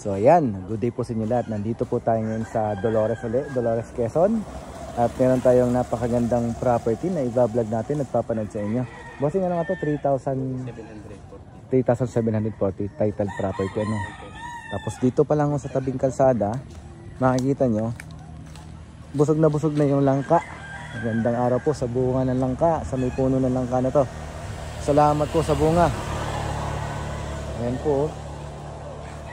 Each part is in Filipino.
So ayan, good day po sa inyo lahat. Nandito po tayo ngayon sa Dolores ulit, Dolores, Quezon. At meron tayong napakagandang property na i-vlog natin at papanood sa inyo. Bossing, ano nga to? 3,740 title property. Ano? Tapos dito pa lang sa tabing kalsada, makikita nyo, busog na yung langka. Magandang araw po sa bunga ng langka, sa may puno ng langka na to. Salamat po sa bunga. Ayan po.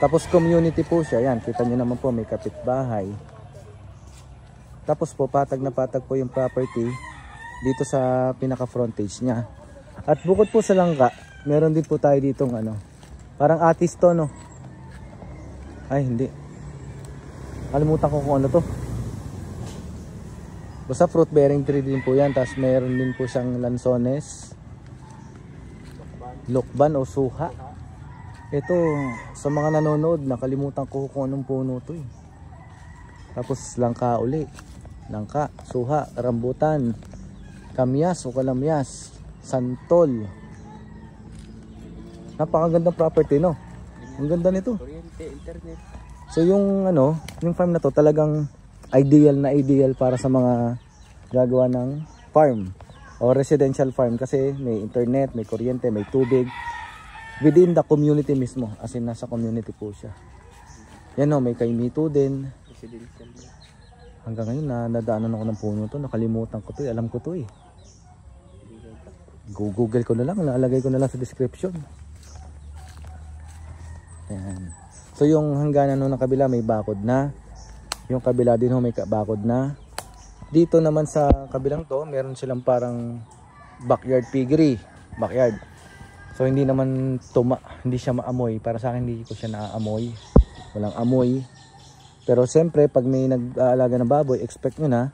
Tapos community po siya. Yan, kita nyo naman po may kapitbahay. Tapos po patag na patag po yung property dito sa pinaka frontage niya. At bukod po sa langka, meron din po tayo ditong ano, parang atis to, no? Ay hindi, kalimutan ko kung ano to. Basta fruit bearing tree din po yan. Tapos meron din po siyang lansones, lokban o suha. Ito, sa mga nanonood, nakalimutan ko kung anong puno to eh. Tapos langka uli. Langka, suha, rambutan, kamyas o kalamyas, santol. Napakagandang property, no? Ang ganda nito. So yung ano, yung farm na to talagang ideal na ideal para sa mga gagawa ng farm o residential farm kasi may internet, may kuryente, may tubig. Within the community mismo, as in nasa community po siya. Yan o, may kaimito din. Hanggang ngayon nadaanan ako ng puno to, nakalimutan ko to eh. Alam ko to eh. Google ko na lang, nalagay ko na lang sa description. Ayan. So yung hangganan ng kabila may bakod na. Yung kabila din ho may bakod na. Dito naman sa kabilang to, meron silang parang backyard piggery. Backyard. So hindi naman hindi siya maamoy. Para sa akin hindi ko siya naaamoy. Walang amoy. Pero siyempre pag may nag-aalaga ng baboy, expect nyo na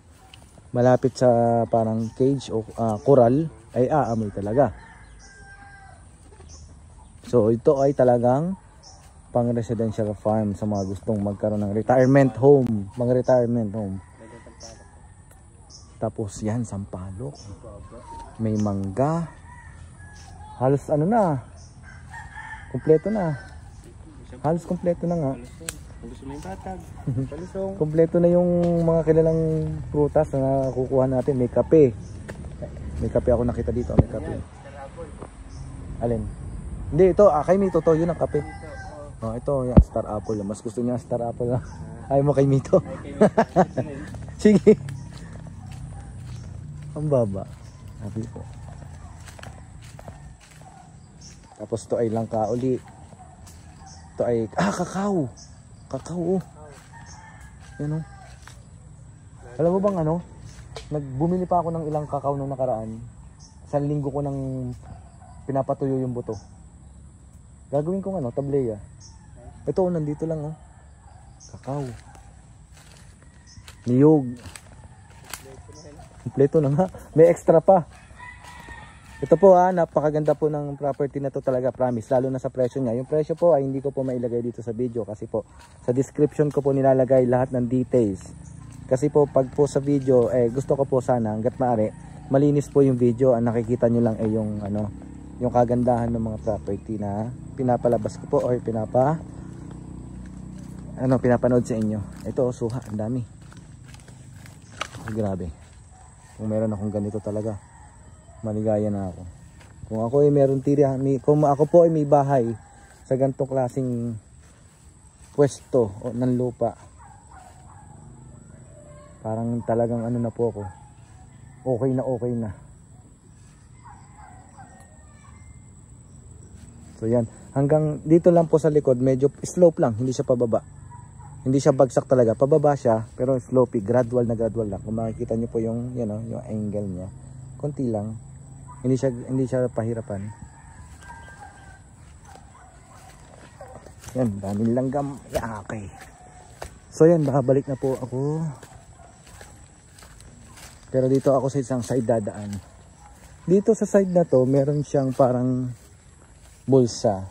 malapit sa parang cage o coral ay aamoy talaga. So ito ay talagang pang residential farm sa mga gustong magkaroon ng retirement home. Mga retirement home. Tapos yan, sampalok. May mangga. Halos ano na, kompleto na. Halos kompleto na nga. Kompleto na yung mga kilalang prutas na kukuha natin. May kape. May kape ako nakita dito. May kape. Alin? Hindi, ito. Kay Mito to. Yun ang kape. Oh, ito. Yan, Star Apple. Mas gusto niya Star Apple. Ayaw mo kay Mito. Sige. Ang baba. Sabi ko. Tapos to ay langka uli. Ito ay kakao. Kakao. Yan o. Alam mo bang ano? Bumili pa ako ng ilang kakao nung nakaraan. 1 linggo ko nang pinapatuyo yung buto. Gagawin kong ano, tableya. Ito nandito lang oh. Kakao. Niyog. Kompleto na nga. May extra pa. Ito po napakaganda po ng property na to talaga, promise. Lalo na sa presyo niya. Yung presyo po ay hindi ko po mailagay dito sa video kasi po sa description ko po nilalagay lahat ng details. Kasi po pag po sa video gusto ko po sana hangga't maaari malinis po yung video. Ang nakikita nyo lang ay yung ano, yung kagandahan ng mga property na pinapalabas ko po or pinapanood sa inyo. Ito suha, ang dami. Grabe. Kung meron akong ganito talaga, maligaya na ako. Kung ako ay meron kung ako po ay may bahay sa ganitong klaseng pwesto o ng lupa, parang talagang ano na po ako, okay na. So yan, hanggang dito lang po sa likod, medyo slope lang, hindi siya pababa. Hindi siya bagsak talaga, pababa siya, pero slopey, gradual na lang. Kung makikita niyo po yung yung angle niya, konti lang. Hindi siya pahirapan. Yan, daming langgam. Yeah, okay. So yan, babalik na po ako. Pero dito ako sa isang side dadaan. Dito sa side na to, meron siyang parang bulsa.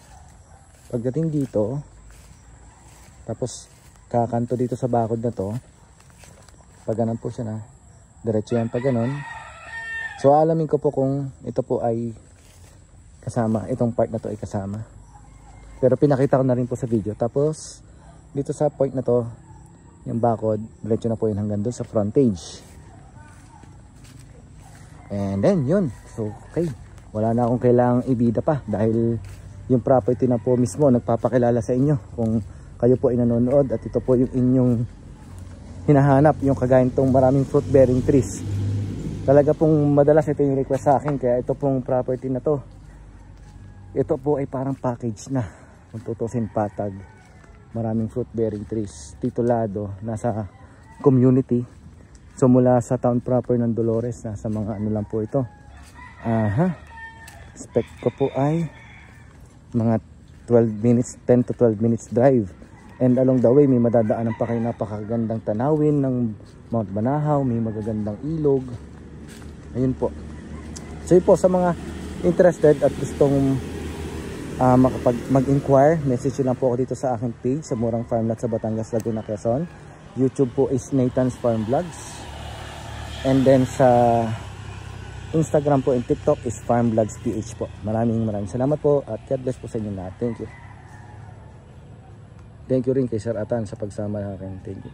Pagdating dito, tapos kakanto dito sa bakod na to. Pag ganun po siya na, diretso yan pag ganun. So alamin ko po kung ito po ay kasama, itong part na to ay kasama. Pero pinakita ko na rin po sa video. Tapos dito sa point na to, yung bakod, diretso na po yun hanggang doon sa frontage. And then yun, so okay, wala na akong kailangang ibida pa dahil yung property na po mismo nagpapakilala sa inyo kung kayo po ay nanonood at ito po yung inyong hinahanap, yung kagaya nitong maraming fruit bearing trees. Talaga pong madalas ito yung request sa akin, kaya ito pong property na to, ito po ay parang package na kung tutusin. Patag, maraming fruit bearing trees, titulado, nasa community. So mula sa town proper ng Dolores, nasa mga ano lang po ito. Spec ko po ay mga 12 minutes, 10 to 12 minutes drive. And along the way, may madadaanan pa kayo napakagandang tanawin ng Mount Banahaw, may magagandang ilog. Ayun po. So yun po, sa mga interested at gustong mag-inquire, message lang po ako dito sa aking page sa Murang Farm Lot sa Batangas, Laguna, Quezon. YouTube po is Nathan's Farm Vlogs. And then sa Instagram po and TikTok is Farm Vlogs PH po. Maraming salamat po at God bless po sa inyo lahat. Thank you. Thank you rin kay Sir Atan sa pagsama natin. Thank you.